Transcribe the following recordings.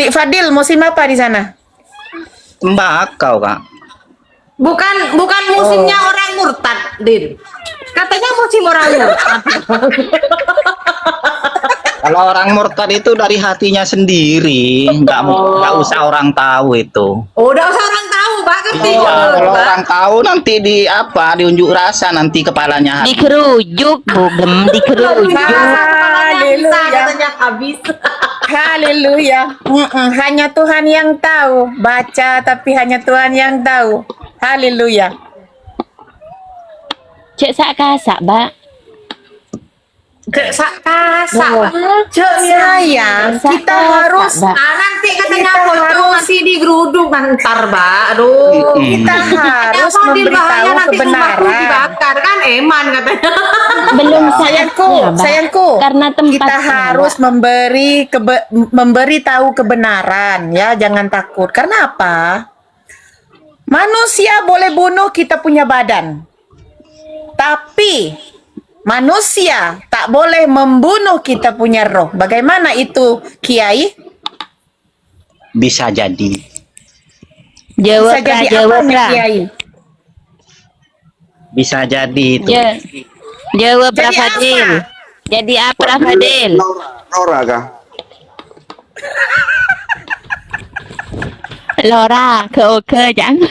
Dik Fadil, musim apa di sana? Tembakau, Kak. Bukan musimnya orang murtad, Din. Katanya musim orang murtad. Kalau orang murtad itu dari hatinya sendiri, nggak usah orang tahu itu. Oh, udah usah orang tahu, Pak. Ngerti Iya, kok, kalau Pak. orang tahu nanti diunjuk rasa nanti kepalanya. Dikerujuk, Bugem, dikerujuk. Bisa katanya habis. Haleluya. Hanya Tuhan yang tahu. Baca tapi hanya Tuhan yang tahu. Haleluya. Cek sak kasak, Mbak. Cek kasak, Pak. Cek sayang, kita harus Nanti katanya Kita pocong harus- nanti digeruduk ntar, Mbak. Aduh. kita harus Fadil bahaya memberitahu nanti rumahku kebenaran. dibakar kan eman katanya. Belum Sayangku, saatnya, Mbak. sayangku. Karena tempat Kita harus memberi tahu kebenaran ya, jangan takut. Karena apa? Manusia boleh bunuh kita punya badan. Tapi manusia tak boleh membunuh kita punya roh. Bagaimana itu, Kiai? Bisa jadi. Jawab, Bisa jadi jawab, apa nih, Kiai? Bisa jadi itu. Jawab, Jadi Fadil. apa? Jadi apa, Fadil? Nora kah? Lora, ke jangan.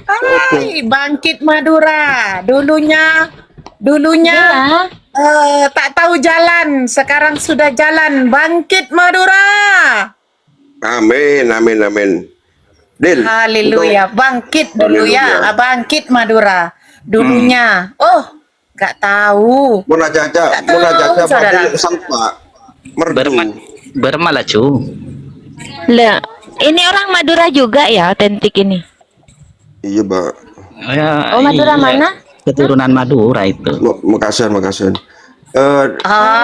Hai, Bangkit Madura. Dulunya Ya. tak tahu jalan, sekarang sudah jalan. Bangkit Madura. Amin, amin, amin. Dil. Haleluya. Bangkit dulu ya. Haleluya. Bangkit Madura. Dulunya. Oh, gak tahu. Muna caca, Tak tahu, saudara. Fadil sampai merdu. Bermalah cu. Lah, ini orang Madura juga ya, otentik ini. Iya, Mbak. Ya, Oh, Madura iya. mana? Keturunan Madura itu. Makassar, Makassar. Oh,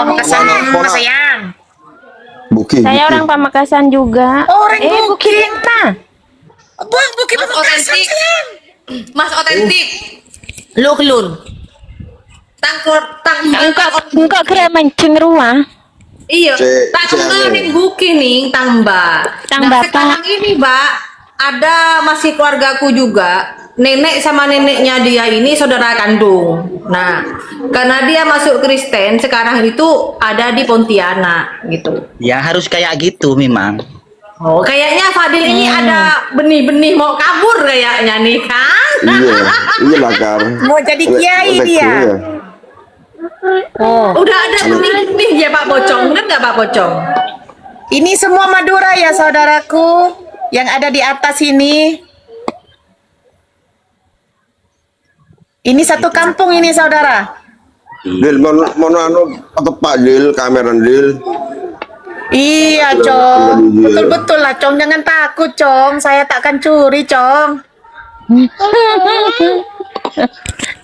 makasih. Buki. Saya orang Pamekasan juga. Oh, orang Bukit Bukit. mana? Bang, Bukit Mas Pamekasan, otentik. sayang. Mas otentik. Lun. Engkau kira mancing ruah. Iya, Cek, tak cek, kenalin buki nih, tambah. Tang Nah, Bapak. sekarang ini, Mbak, ada masih keluargaku juga. Nenek sama neneknya dia ini saudara kandung. Nah, karena dia masuk Kristen, sekarang itu ada di Pontianak gitu. Ya harus kayak gitu memang. Oh, kayaknya Fadil ini ada benih-benih mau kabur kayaknya nih kan? Iya lah, Kar. Mau jadi kiai dia. Oh, Udah ada benih-benih ya Pak Pocong, bener nggak Pak Pocong? ini semua Madura ya saudaraku yang ada di atas ini. Ini satu kampung ini saudara. Dil, mau anu tepak Dil, kamera Dil. Iya, Cong. Betul-betul lah, Cong. Jangan takut, Cong. Saya takkan curi, Cong.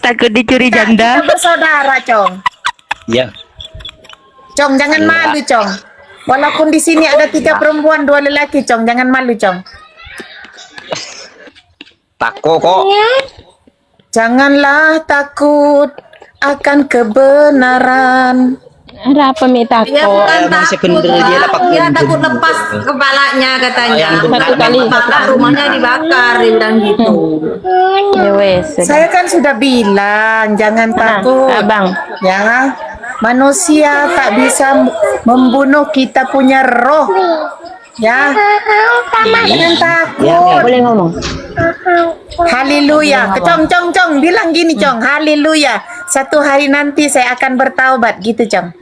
Takut dicuri Kita janda. bersaudara, Cong. Ya. Cong, jangan malu, Cong. Walaupun di sini ada 3 perempuan, 2 lelaki, Cong. Jangan malu, Cong. Tako kok. Janganlah takut akan kebenaran. Ada apa mi takut? Dia bukan emang takut, sebenarnya dia Pak. lapak Dia gunting. takut lepas kepalanya katanya. yang Bukan satu kali. kepala, rumahnya dibakar, dia bilang gitu. Ya wes. Saya kan sudah bilang, jangan takut. Abang. Ya, manusia tak bisa membunuh kita punya roh. Ya, jangan takut. Boleh ngomong. Haleluya. Cong, bilang gini, Cong. Haleluya. Satu hari nanti saya akan bertaubat, gitu, Cong.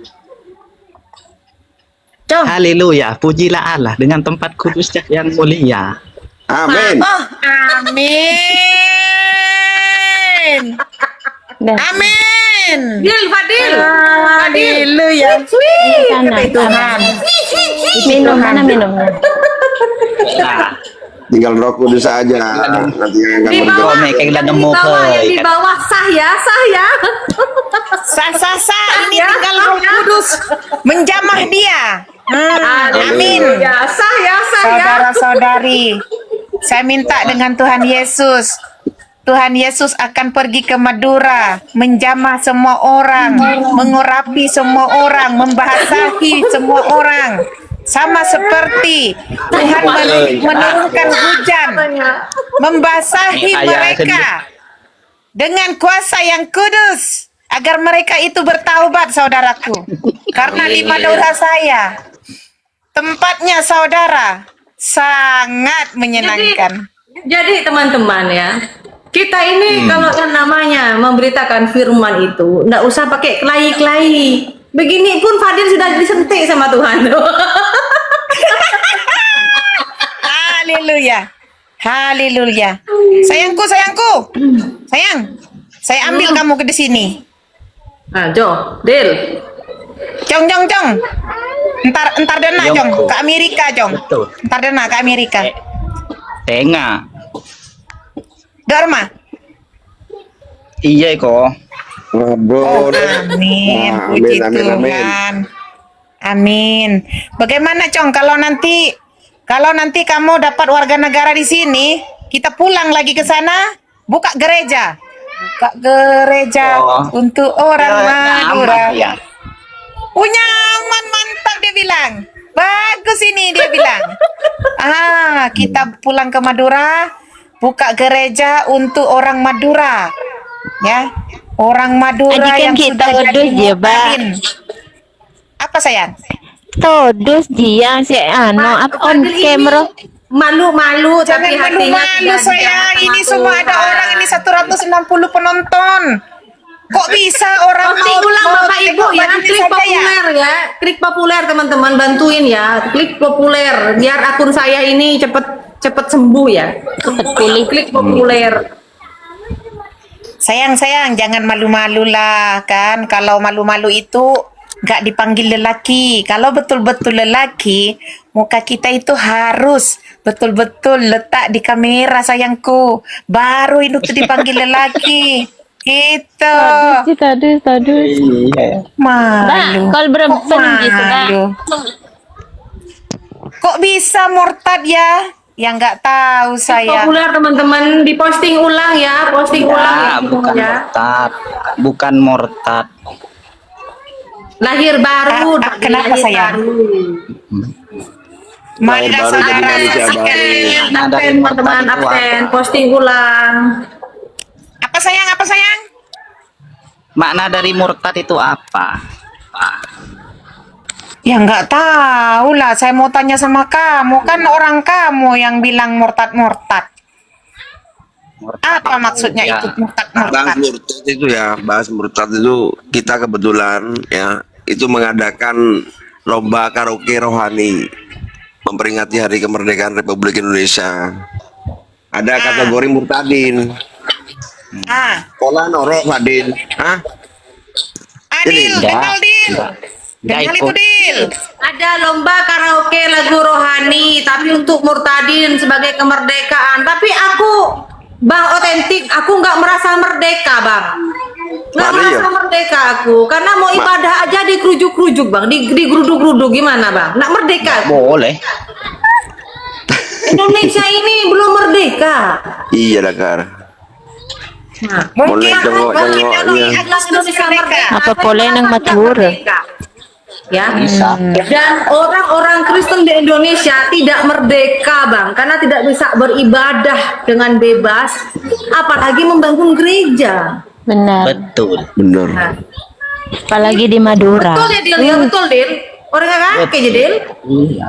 Cong. Haleluya, pujilah Allah dengan tempat kudusnya yang mulia. Amin. Oh, amin. Dah. Amin. Dil, Fadil. Haleluya. Sana. Tuhan. Minum mana minumnya? Nah, Tinggal Roh Kudus aja. Nanti yang akan Di berdoa. bawah, Mereka yang di nemu bawah, ke- ya, di bawah sah ya. Sah. Ini tinggal Roh Kudus menjamah dia. Amin. Ya, sah ya. Saudara-saudari, saya minta dengan Tuhan Yesus. Tuhan Yesus akan pergi ke Madura, menjamah semua orang, mengurapi semua orang, membahasahi semua orang. Sama seperti Tuhan menurunkan hujan, membasahi Ayah mereka dengan kuasa yang kudus, agar mereka itu bertaubat, saudaraku. Karena di Madura saya, tempatnya saudara, sangat menyenangkan. Jadi teman-teman ya, kita ini kalau yang namanya memberitakan firman itu, nggak usah pakai kelahi-kelahi. Begini pun Fadil sudah disentik sama Tuhan. Haleluya. Haleluya. Sayangku, sayang, saya ambil kamu ke di sini. Nah, Jo, Dil. Jong. Entar dena Jong. Jong ke Amerika Jong. Betul. Entar dena ke Amerika. Tengah. Dharma. Iya kok. Waduh. Amin. Puji Tuhan. Amin. Bagaimana Cong kalau nanti kamu dapat warga negara di sini, kita pulang lagi ke sana, buka gereja. Buka gereja untuk orang Madura. Ya. Punya aman, mantap dia bilang. Bagus ini dia bilang. Kita pulang ke Madura, buka gereja untuk orang Madura. Ya. Orang Madura Aji kan yang kita sudah jadi udus je, Ba. muhtamin. Apa sayang? Todus dia si apa on Fadil ini camera. malu-malu tapi Jangan hatinya malu-malu tidak sayang. sama Ini semua ada Tuhan. orang ini 160 penonton. Kok bisa orang Posting ulang Bapak Ibu tengok ya, begini klik saja populer ya, klik populer teman-teman, bantuin ya, klik populer biar akun saya ini cepet sembuh ya. Cepet pulih. Klik populer. Sayang, jangan malu-malu lah kan. Kalau malu-malu itu nggak dipanggil lelaki. Kalau betul-betul lelaki, muka kita itu harus betul-betul letak di kamera sayangku. Baru itu dipanggil lelaki. Gitu. Tadus. Iya. Malu. Kalau berapa Kok gitu, Ba? malu? Kok bisa murtad ya? Yang nggak tahu saya. Populer teman-teman, diposting ulang ya, posting ulang Bukan ya. murtad. Bukan murtad. Lahir baru, Kenapa lahir sayang? baru. Mana baru saudara jadi manusia saksikan. baru. Absen teman-teman, absen, posting ulang. Apa sayang? Makna dari murtad itu apa? Ya nggak tahu lah. Saya mau tanya sama kamu. Kan orang kamu yang bilang murtad. Murtad Apa maksudnya ya, itu murtad? Bahas murtad itu ya, bahas murtad itu kita kebetulan ya itu mengadakan lomba karaoke rohani memperingati Hari Kemerdekaan Republik Indonesia. Ada kategori murtadin. Pola norok Fadil. Adil, Enggak, kenal Dil. enggak. Kenal Enggak itu ikut. Dil. Ada lomba karaoke lagu rohani, tapi untuk murtadin sebagai kemerdekaan. Tapi aku, Bang Otentik, aku nggak merasa merdeka, Bang. Nggak Mana merasa ya? merdeka aku, karena mau ibadah aja dikerujuk-kerujuk, Bang. Digeruduk-geruduk gimana, Bang? Nggak merdeka. Boleh. Indonesia ini belum merdeka. Iya Dakar. Nah, Mungkin tengok-tengoknya. Indonesia merdeka. Apa tapi boleh orang nang tidak Madura? merdeka. Ya. Bisa. Dan orang-orang Kristen di Indonesia tidak merdeka, Bang, karena tidak bisa beribadah dengan bebas, apalagi membangun gereja. Benar. Betul. Bener. Nah, Apalagi di Madura. betul ya, Dil, ya, betul, Dil. Orangnya kakek ya, Dil. Iya.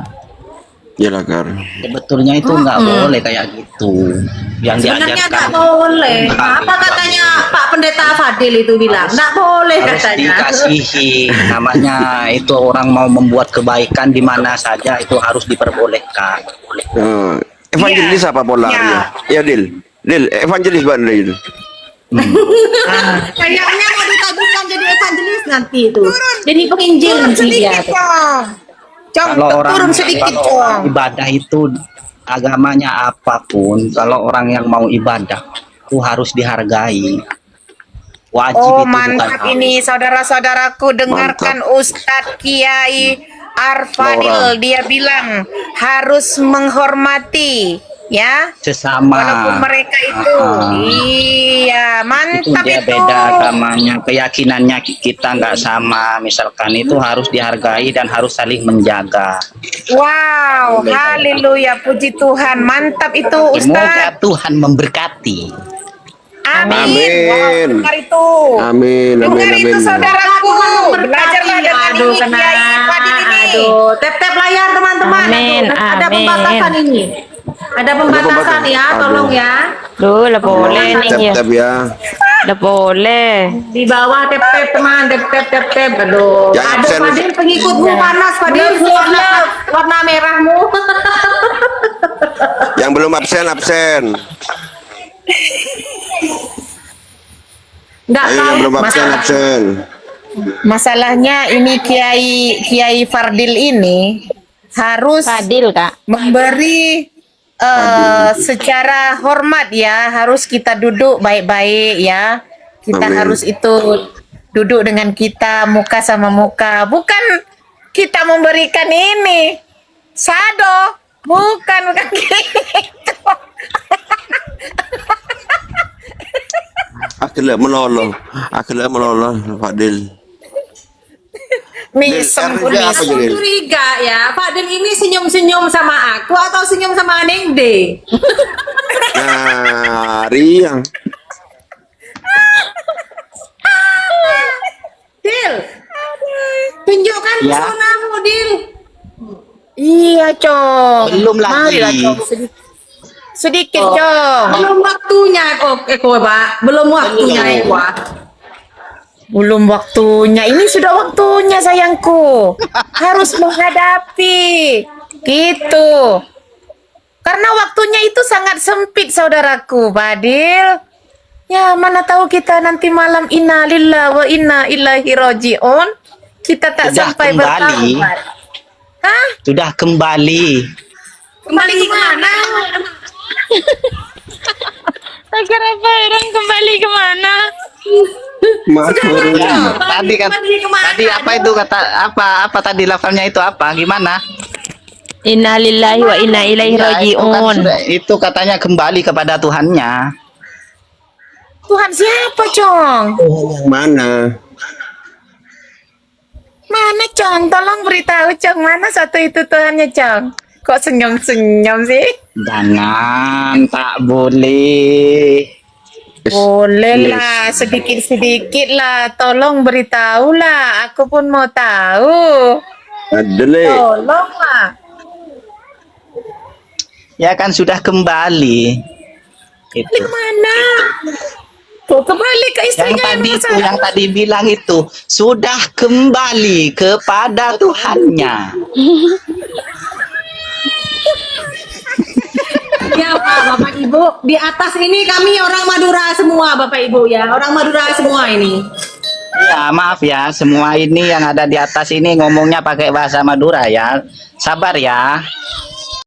Iya Dakar. Sebetulnya itu nggak boleh kayak gitu. Yang Sebenarnya diajarkan nggak boleh. Nggak, Nah, apa nggak katanya boleh. Pak Pendeta Fadil itu bilang? Nggak boleh harus katanya. dikasihi. Namanya itu orang mau membuat kebaikan di mana saja itu harus diperbolehkan. Evangelis apa polarnya? Ya Dil. Dil, evangelis Bang Dil. Kayaknya mau ditajukan jadi evangelis nanti itu. Jadi penginjil nanti dia. Sedikit dong. Cong, Kalau orang turun sedikit kalau orang Cong. ibadah itu agamanya apapun, kalau orang yang mau ibadah itu harus dihargai. Wajib Oh itu bukan mantap harus. ini saudara-saudaraku, dengarkan Ustadz Kiai Arfadil, dia bilang harus menghormati ya. Sesama. Walaupun mereka itu, iya Itu mantap dia itu. beda agamanya, keyakinannya kita nggak sama. Misalkan itu harus dihargai dan harus saling menjaga. Wow, haleluya, puji Tuhan, mantap itu Semoga Ustaz. Tuhan memberkati. Amin. Amin. Wow, dengar itu. Amin, amin, Dengar itu amin. saudaraku. Berkati. Belajarlah dengan Aduh, ini kena. Kiai Fadil ini. Aduh, tap-tap layar teman-teman. Amin, Aduh, ada amin. pembatasan ini. Ada pembatasan pembatasan. ya, Aduh. tolong ya. Duh, lah boleh nih ya. Tap-tap ya. Lah boleh. Di bawah tap-tap teman, tap-tap. Aduh. Yang Aduh, absen. Fadil pengikutmu panas, Fadil. Warna merahmu. Yang belum absen, absen. Enggak Ayo tahu. yang belum absen, absen. Masalahnya ini Kiai Fardil ini harus Fadil, Kak. memberi secara hormat ya, harus kita duduk baik-baik ya. Kita Amin. harus itu duduk dengan kita muka sama muka, bukan kita memberikan ini sado, bukan gitu. Akhirnya meloloh, Fadil. Misem pun Dia apa misem. jadi? Curiga ya, Fadil ini senyum-senyum sama aku atau senyum sama Neng D? Nah, Riang. Dil, tunjukkan Ya. pesonamu, Dil. Iya, Cong. Belum lagi. Marilah, Cong. Sedikit, Cong. Belum waktunya, Pak. Belum waktunya, Eko. Belum waktunya. Ini sudah waktunya, sayangku. Harus menghadapi. Gitu. Karena waktunya itu sangat sempit, saudaraku, Fadil. Ya, mana tahu kita nanti malam inna lillahi wa inna ilaihi raji'un. Kita tak Sudah sampai kembali. bertaubat. Hah? Sudah kembali. Kembali kemana? Agar apa orang kembali kemana? Ya, tadi kan Kembali kemana? tadi apa itu kata apa tadi lafalnya itu apa? Gimana? Innalillahi wa inna ilaihi Ya, itu kan raji'un. itu katanya kembali kepada Tuhannya. Tuhan siapa, Cong? Yang mana? Mana, Cong? Tolong beritahu, Cong. Mana satu itu Tuhannya, Cong? Kok senyum-senyum sih? Jangan, tak boleh. Boleh lah, sedikit-sedikit lah. Tolong beritahu lah. Aku pun mau tahu. Adele. Tolong lah. Ya kan sudah kembali. Itu. Mana? Tuh, kembali ke Yang istrinya tadi yang itu, masa. yang tadi bilang itu sudah kembali kepada Tuhannya. Ya, Pak, Bapak Ibu. Di atas ini kami orang Madura semua, Bapak Ibu ya. Orang Madura semua ini. Ya, maaf ya, semua ini yang ada di atas ini ngomongnya pakai bahasa Madura ya. Sabar ya.